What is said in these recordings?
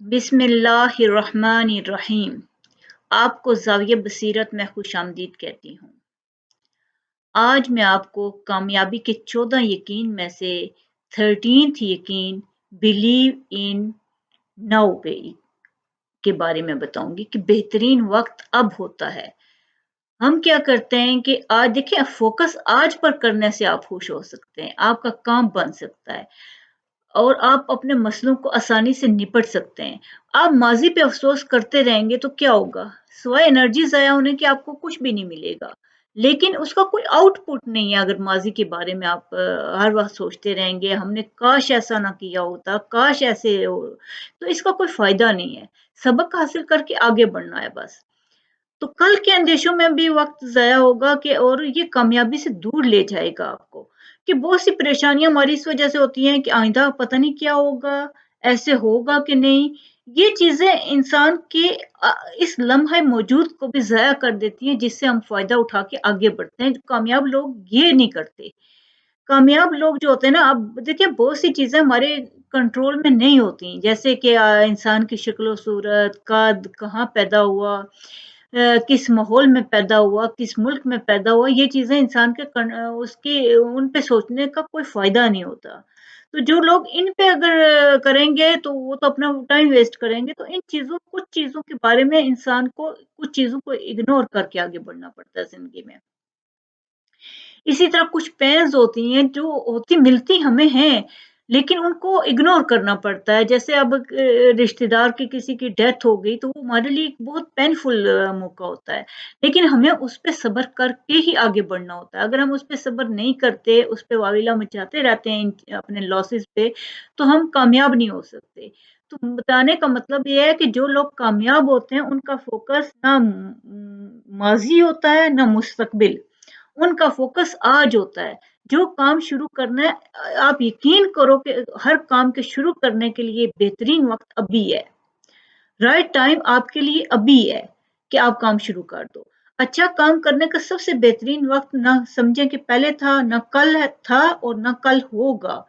बिस्मिल्लाहिर्रहमानिर्रहीम। आपको ज़ाविया बसीरत में खुश आमदीद कहती हूँ। आज मैं आपको कामयाबी के 14 यकीन में से 13th यकीन बिलीव इन नाउ वे के बारे में बताऊंगी कि बेहतरीन वक्त अब होता है। हम क्या करते हैं कि आज देखिए, फोकस आज पर करने से आप खुश हो सकते हैं, आपका काम बन सकता है और आप अपने मसलों को आसानी से निपट सकते हैं। आप माज़ी पे अफ़सोस करते रहेंगे तो क्या होगा? सिवाय एनर्जी ज़ाया होने के आपको कुछ भी नहीं मिलेगा। लेकिन उसका कोई आउटपुट नहीं है अगर माज़ी के बारे में आप हर वक़्त सोचते रहेंगे, हमने काश ऐसा ना किया होता, काश ऐसे हो, तो इसका कोई फ़ायदा नहीं है। सबक हासिल करके आगे बढ़ना है बस। तो कल के अंदेशों में भी वक़्त ज़ाया होगा कि और ये कामयाबी से दूर ले जाएगा आपको, कि बहुत सी परेशानियाँ हमारी इस वज़ह से होती हैं कि आइंदा पता नहीं क्या होगा, ऐसे होगा कि नहीं। ये चीज़ें इंसान के इस लम्हे मौजूद को भी ज़ाया कर देती हैं, जिससे हम फ़ायदा उठा के आगे बढ़ते हैं। कामयाब लोग ये नहीं करते। कामयाब लोग जो होते हैं ना, अब देखिए बहुत सी चीज़ें हमारे कंट्रोल में नहीं होती, जैसे कि इंसान की शक्ल-ओ-सूरत, कद, कहाँ पैदा हुआ, किस माहौल में पैदा हुआ, किस मुल्क में पैदा हुआ, ये चीज़ें इंसान के उसकी उन पे सोचने का कोई फ़ायदा नहीं होता। तो जो लोग इन पे अगर करेंगे तो वो तो अपना टाइम वेस्ट करेंगे, तो इन चीज़ों कुछ चीज़ों के बारे में इंसान को कुछ चीज़ों को इग्नोर करके आगे बढ़ना पड़ता है ज़िंदगी में। इसी तरह कुछ पेन्स होती हैं जो होती मिलती हमें हैं, लेकिन उनको इग्नोर करना पड़ता है। जैसे अब रिश्तेदार की किसी की डेथ हो गई तो वो हमारे लिए एक बहुत पेनफुल मौका होता है। लेकिन हमें उस पे सब्र करके ही आगे बढ़ना होता है। अगर हम उस पे सब्र नहीं करते, उस पे वाविला मचाते रहते हैं इन अपने लॉसेस पे, तो हम कामयाब नहीं हो सकते। तो बताने का मतलब ये है कि जो लोग कामयाब होते हैं उनका फ़ोकस ना माज़ी होता है, ना मुस्तकबिल। उनका फ़ोकस आज होता है। जो काम शुरू करना है, आप यकीन करो कि हर काम के शुरू करने के लिए बेहतरीन वक़्त अभी है। राइट टाइम आपके लिए अभी है कि आप काम शुरू कर दो। अच्छा काम करने का सबसे बेहतरीन वक़्त ना समझें कि पहले था, ना कल है था और ना कल होगा।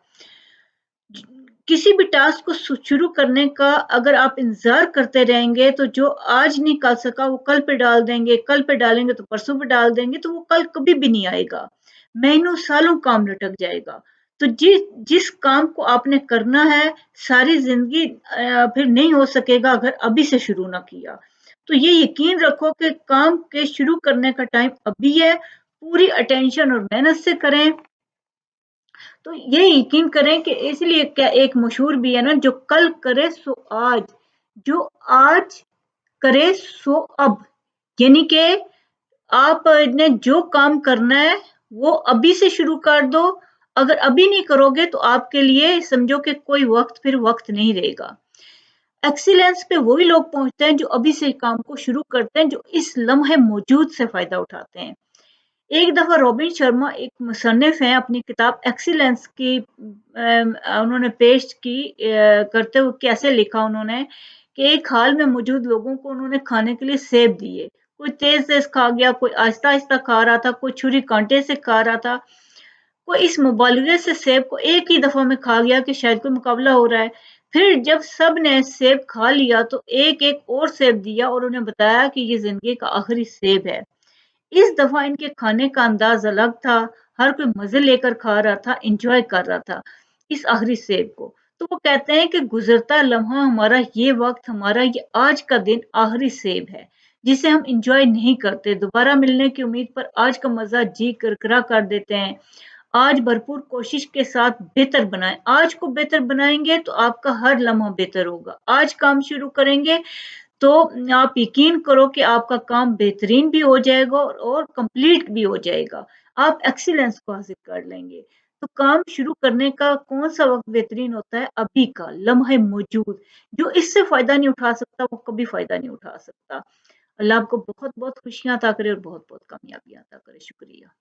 किसी भी टास्क को शुरू करने का अगर आप इंतज़ार करते रहेंगे, तो जो आज नहीं कर सका वो कल पे डाल देंगे, कल पे डालेंगे तो परसों पे डाल देंगे, तो वो कल कभी भी नहीं आएगा। महीनों सालों काम लटक जाएगा। तो जिस काम को आपने करना है, सारी ज़िंदगी फिर नहीं हो सकेगा अगर अभी से शुरू ना किया। तो ये यकीन रखो कि काम के शुरू करने का टाइम अभी है, पूरी अटेंशन और मेहनत से करें। तो ये यकीन करें कि इसलिए क्या एक मशहूर भी है ना, जो कल करे सो आज, जो आज करे सो अब। यानी कि आपने जो काम करना है वो अभी से शुरू कर दो। अगर अभी नहीं करोगे तो आपके लिए समझो कि कोई वक्त फिर वक्त नहीं रहेगा। एक्सीलेंस पे वही लोग पहुंचते हैं जो अभी से काम को शुरू करते हैं, जो इस लम्हे मौजूद से फायदा उठाते हैं। एक दफ़ा रॉबिन शर्मा एक मुसन्निफ़ हैं, अपनी किताब एक्सीलेंस की उन्होंने पेश की करते हुए कैसे लिखा उन्होंने कि एक हाल में मौजूद लोगों को उन्होंने खाने के लिए सेब दिए। कोई तेज़-तेज़ खा गया, कोई आहिस्ता-आहिस्ता खा रहा था, कोई छुरी-काँटे से खा रहा था, कोई इस मुबालगे से सेब को एक ही दफ़ा में खा गया कि शायद कोई मुकाबला हो रहा है। फिर जब सब ने सेब खा लिया तो एक-एक और सेब दिया और उन्हें बताया कि ये ज़िंदगी का आखिरी सेब है। इस दफ़ा इनके खाने का अंदाज़ अलग था, हर कोई मज़े लेकर खा रहा था, एन्जॉय कर रहा था इस आखिरी सेब को। तो वो कहते हैं कि गुज़रता लम्हा हमारा ये वक़्त, हमारा ये आज का दिन आखिरी सेब है, जिसे हम एन्जॉय नहीं करते। दोबारा मिलने की उम्मीद पर आज का मज़ा जी किरकिरा कर देते हैं। आज भरपूर कोशिश के साथ बेहतर बनाएँ। आज को बेहतर बनाएँगे तो आपका हर लम्हा बेहतर होगा। आज काम शुरू करेंगे तो आप यकीन करो कि आपका काम बेहतरीन भी हो जाएगा और कंप्लीट भी हो जाएगा। आप एक्सीलेंस को हासिल कर लेंगे। तो काम शुरू करने का कौन-सा वक़्त बेहतरीन होता है? अभी का, लम्हे मौजूद। जो इससे फ़ायदा नहीं उठा सकता, वो कभी फ़ायदा नहीं उठा सकता। अल्लाह आपको बहुत-बहुत खुशियाँ अता करे और बहुत-बहुत कामयाबियाँ अता करे। शुक्रिया।